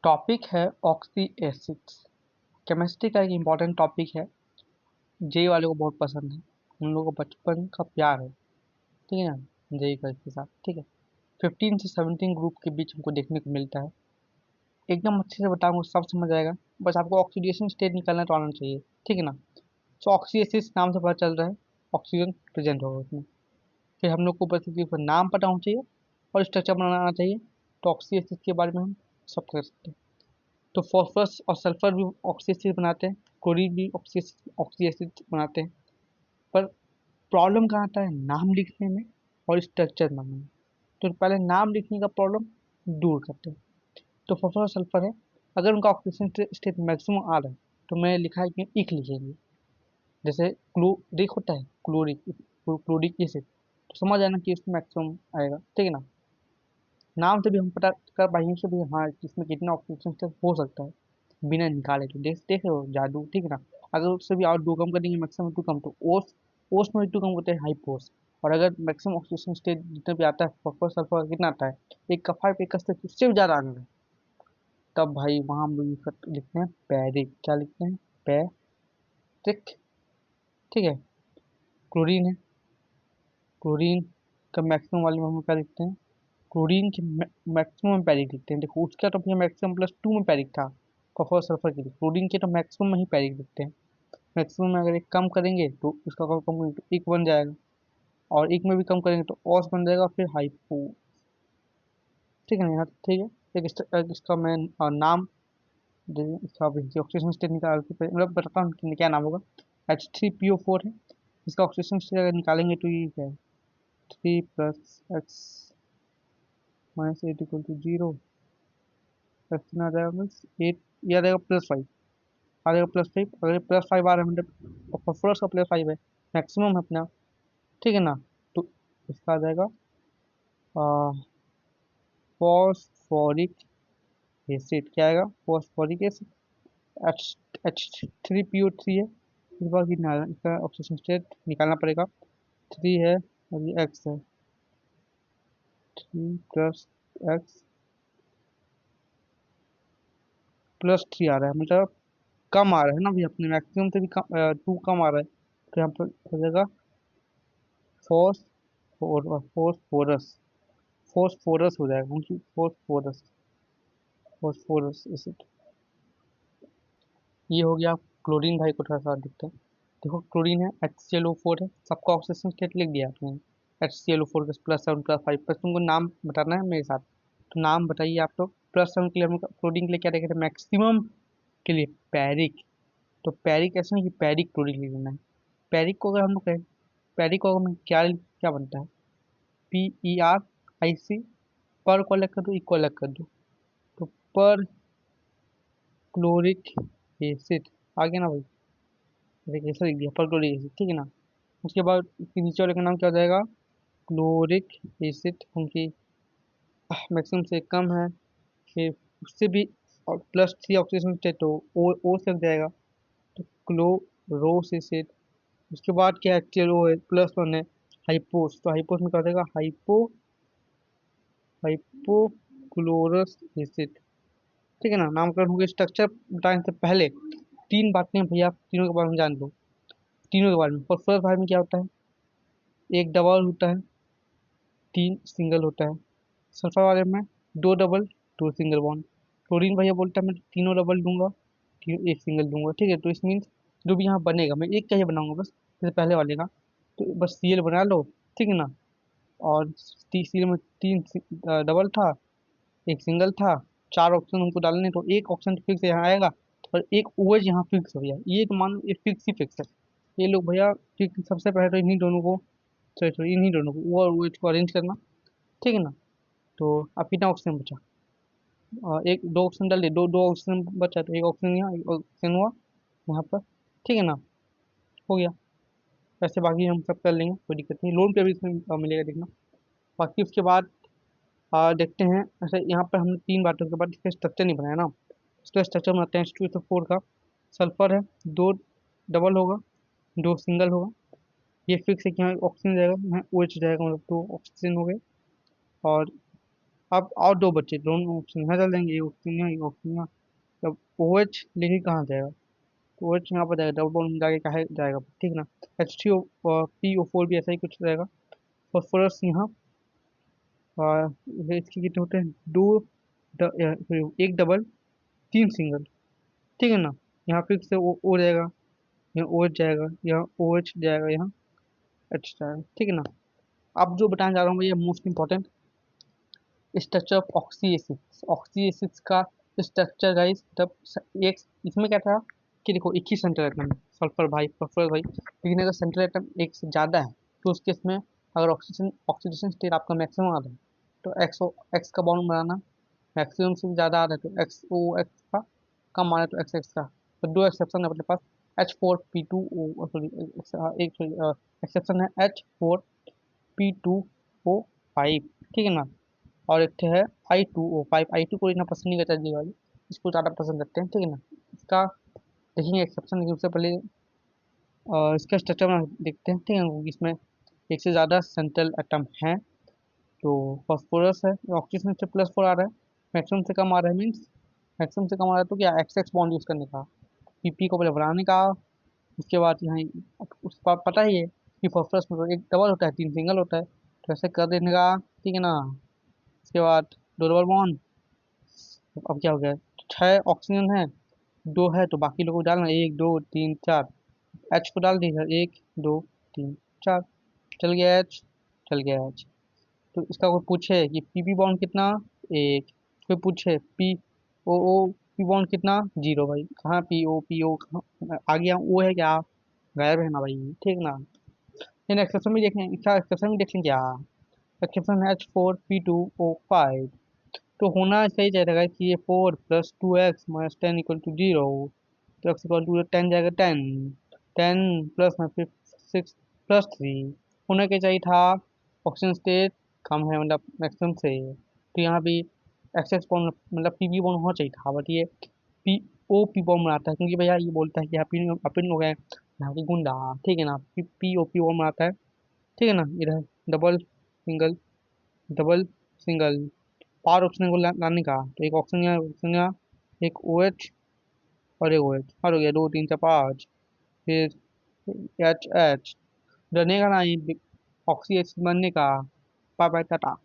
Topic है oxy acids. Chemistry का एक इम्पॉर्टेंट टॉपिक है। जे वाले को बहुत पसंद है, उन लोगों को बचपन का प्यार है। ठीक है ना, जे का इसके साथ। ठीक है, 15 से 17 ग्रुप के बीच हमको देखने को मिलता है। एकदम अच्छे से बताऊंगा, सब समझ आएगा। बस आपको ऑक्सीडेशन स्टेट निकालना तो आना चाहिए। ठीक है ना। तो ऑक्सी एसिड्स नाम से पता चल रहा है ऑक्सीजन प्रेजेंट होगा उसमें। फिर हम लोग को बस सिर्फ नाम पता होना चाहिए और स्ट्रक्चर बनाना आना चाहिए। तो ऑक्सी एसिड के बारे में हम सब कर सकते हैं। तो फॉस्फरस और सल्फर भी ऑक्सी एसिड बनाते हैं, क्लोरीन भी ऑक्सी एसिड बनाते हैं। पर प्रॉब्लम कहाँ आता है? नाम लिखने में और स्ट्रक्चर बनाने में। तो पहले नाम लिखने का प्रॉब्लम दूर करते हैं। तो फॉस्फरस और सल्फर है, अगर उनका ऑक्सीजन स्टेट मैक्सिमम आ रहा है तो मैं लिखा है कि इक लिखेंगे। जैसे क्लोरिक होता है, क्लोरिक एसिड, तो समझ आना कि इसमें मैक्सिमम आएगा। ठीक है ना। नाम से भी हम पता कर पाएंगे कि भाई हाँ, इसमें कितना ऑक्सीजन स्टेट हो सकता है बिना निकाले। तो देख रहे हो जादू। ठीक है ना। अगर उससे भी और दो कम करेंगे, मैक्सिमम टू कम, तो ओस ओस में भी टू कम करते हैं, हाइपोस। और अगर मैक्सिमम ऑक्सीजन स्टेट जितना भी आता है, फॉस्फोरस सल्फर कितना आता है, एक का 5 एक का 6, उससे भी ज़्यादा आने लगे, तब भाई वहाँ हम लोग लिखते हैं पैरिक। क्या लिखते हैं? पैरिक। ठीक है। क्लोरीन है, क्लोरीन का मैक्सिमम वाले में हम क्या लिखते हैं? क्लोरीन के मैक्सिमम पैरिक लिखते हैं। देखो उसका तो भैया मैक्सिमम +2 में पैरिक था, फॉस्फोरस सल्फर के लिए। क्लोरीन के तो मैक्सिमम में ही पैरिक लिखते हैं। मैक्सिमम में अगर एक कम करेंगे तो उसका कम कम करेंगे तो एक बन जाएगा, और एक में भी कम करेंगे तो ऑस बन जाएगा, फिर हाइपो। ठीक है ना यहाँ तक ठीक है। एक इसका मैं नाम इसका ऑक्सीजन स्टेट निकाल के मतलब बताता हूँ कि क्या नाम होगा। H3PO4 है। इसका ऑक्सीजन स्टेट अगर निकालेंगे तो ये क्या है? 3 + x - 8 = 0। एक्स आ जाएगा मीन्स 8, ये आ जाएगा +5। आ जाएगा +5। अगर ये +5 आ रहा है मतलब फॉस्फोरस का +5 है, मैक्सिमम है अपना। ठीक है ना। तो इसका आ जाएगा फॉस्फोरिक एसिड। क्या आएगा? Phosphoric acid. H3PO3 है। इस बार कितना है? इसका ऑक्सीजन स्टेट निकालना पड़ेगा। 3 है और ये x है। 3 + x +3 आ रहा है, मतलब कम आ रहा है ना भाई, अपने मैक्सिमम से भी कम, 2 कम आ रहा है। तो यहाँ पर हो जाएगा फॉस्फोरस। फॉस्फोरस हो जाएगा, क्योंकि फॉस्फोरस फॉस्फोरस एसिड। ये हो गया। क्लोरीन भाई को थोड़ा सा दिखते हैं। देखो क्लोरीन है, HClO4 है, सबका ऑक्सीजन स्टेट लिख दिया आपने। HClO4 +7 +5, बस तुमको नाम बताना है मेरे साथ। तो नाम बताइए आप लोग। +7 के लिए हम क्लोरीन के लिए क्या देखे थे? मैक्सिमम के लिए पैरिक। तो पैरिक ऐसा नहीं कि पैरिक क्लोरीन लिख लेना है। पैरिक को अगर हम लोग कहें, पैरिक को अगर हम क्या क्या बनता है? PERIC। पर को अलग कर दो, इक्वल अलग कर दो, तो पर क्लोरिक एसिड आ गया ना भाई। देखिए ऐसा लिख दिया, पर क्लोरिक एसिड। ठीक है ना। उसके बाद उसके नीचे वाले का नाम क्या हो जाएगा? क्लोरिक एसिड, क्योंकि मैक्सिमम से कम है। फिर उससे भी और +3 ऑक्सीजन स्टेट, तो ओ से लग जाएगा, तो क्लोरोस एसिड। उसके बाद क्या एक्चुअल ओ है? +1 है। हाइपोस, तो हाइपोस में क्या हो जाएगा? Hypochlorous acid. ठीक है ना। नामकरण हो गया। स्ट्रक्चर बताने से पहले 3 बातें भैया आप तीनों के बारे में जान लो। तीनों के बारे में। फॉस्फोरस बारे में क्या होता है? एक डबल होता है, 3 सिंगल होता है। सल्फर वाले में 2 डबल 2 सिंगल बॉन्ड। क्लोरीन भैया बोलता है मैं तीनों डबल दूंगा, एक सिंगल दूंगा। ठीक है। तो इस मीन्स जो भी यहाँ बनेगा मैं एक का ही बनाऊंगा बस, जैसे पहले वाले का। तो बस Cl बना लो। ठीक है ना। और Cl में 3 डबल था, एक सिंगल था। 4 ऑप्शन हमको डालने, तो एक ऑप्शन फिक्स यहाँ आएगा और एक ओएच यहाँ फिक्स हो गया। ये तो मान लो ये फिक्स ही फिक्स है। ये लोग भैया सबसे पहले तो इन्हीं दोनों को, सॉरी सॉरी, इन्हीं दोनों को ओ और OH को अरेंज करना। ठीक है ना। तो अब कितना ऑक्सीजन बचा? एक दो ऑक्सीजन डाल दिए, दो दो ऑक्सीजन बचा, तो एक ऑक्सीजन यहाँ, एक ऑक्सीजन हुआ यहाँ पर। ठीक है ना। हो गया। ऐसे बाकी हम सब कर लेंगे, कोई दिक्कत नहीं। लोन पे भी इसमें मिलेगा, देखना। बाकी उसके बाद देखते हैं। ऐसे यहाँ पर हमने 3 बातों के बाद इसका स्ट्रक्चर नहीं बनाया ना। इसका स्ट्रक्चर बनाते हैं H2SO4 का। सल्फर है, 2 डबल होगा, 2 सिंगल होगा। ये फिक्स है कि यहाँ ऑक्सीजन जाएगा, यहाँ OH जाएगा, मतलब 2 ऑक्सीजन हो गए। और अब और दो बच्चे, दोनों ऑप्शन यहाँ चल जाएंगे, ये ऑप्शन यहाँ, ये ऑप्शन यहाँ। तब ओ एच लेके कहाँ जाएगा? तो ओ एच यहाँ पर जाएगा, डबल बॉन्ड में जाके कहाँ जाएगा, ठीक है ना। H three P O four भी ऐसा ही कुछ रहेगा। फॉस्फोरस यहाँ, ये इसके कितने होते हैं, दो एक डबल, तीन सिंगल, ठीक है ना। यहाँ फिर से ओ जाएगा, यहाँ ओ एच जाएगा, यहाँ ओ एच जाएगा, यहाँ एच जाएगा, ठीक है ना। अब जो बताने जा रहा हूँ ये most important, structure of oxy acids. Oxy acids का स्ट्रक्चर गाइस, तब एक इसमें क्या था कि देखो एक ही सेंट्रल एटम, सल्फर भाई फॉस्फोरस भाई, लेकिन अगर सेंट्रल एटम एक से ज़्यादा है तो उस केस में अगर ऑक्सीजन ऑक्सीडेशन स्टेट आपका मैक्सिमम आ रहा है तो एक्स का बॉन्ड बनाना मैक्सिमम से ज़्यादा आ रहा है तो एक्स ओ एक्स का, कम आ रहा है तो एक्स एक्स का। तो दो एक्सेप्शन है अपने पास, H4P2O, सॉरी एक एक्सेप्शन है H4P2O 5, ठीक है ना। और एक है I2O5, I2 को इतना पसंद नहीं करता जी वाली, इसको ज़्यादा पसंद करते हैं, ठीक है ना। इसका देखेंगे एक्सेप्शन, लेकिन उससे पहले इसका स्ट्रक्चर में देखते हैं, ठीक है, क्योंकि इसमें एक से ज़्यादा सेंट्रल एटम है। तो फॉस्फोरस है, ऑक्सीजन से +4 आ रहा है, मैक्सिमम से कम आ रहा है, मीन्स मैक्सिमम से कम आ रहा है तो क्या एक्स एक्स बॉन्ड यूज़ करने का, पीपी को पहले बनाने का। उसके बाद यहाँ उसका पता ही है कि फॉस्फोरस में तो एक डबल होता है, तीन सिंगल होता है, तो ऐसे कर देने का, ठीक है ना। उसके बाद दो डबल बॉन्ड, अब क्या हो गया, छः ऑक्सीजन है, दो है तो बाकी लोगों को डालना, एक दो तीन चार, एच को डाल दीजिए, एक दो तीन चार, चल गया एच, चल गया एच। तो इसका कोई पूछे कि पी बॉन्ड कितना, एक, कोई पूछे ओ पी बॉन्ड कितना, जीरो, भाई कहाँ पी ओ कहाँ आ गया, वो है क्या, गायब है ना भाई, ठीक ना। इन एक्सेप्शन भी देखें, इसका एक्सेप्शन भी देखें क्या, एक्सेप्शन है H4P2O5, तो होना सही जाएगा कि ये 4 + 2x - 10 = 0, तो x = 10 जाएगा, 10 प्लस में फिर 6 + 3, होना क्या चाहिए था, ऑक्सीजन स्टेट कम है मतलब मैक्सिमम से, तो यहाँ भी एक्स एक्स बॉन्ड मतलब पी बी बॉन्ड होना चाहिए था, बट ये पी बॉन्ड बनाता है, क्योंकि भैया ये बोलता है कि अपन लोग हैं यहाँ की गुंडा, ठीक है ना, पी बॉन्ड बनाता है, ठीक है ना। इधर double single, double single, power option को लाने का, तो एक ऑप्शन यहाँ, एक ओ एच और एक ओ एच, और हो गया दो तीन चार पाँच, फिर एच एच, डरने का नहीं, ऑक्सी एसिड बनने का, बाय बाय टाटा।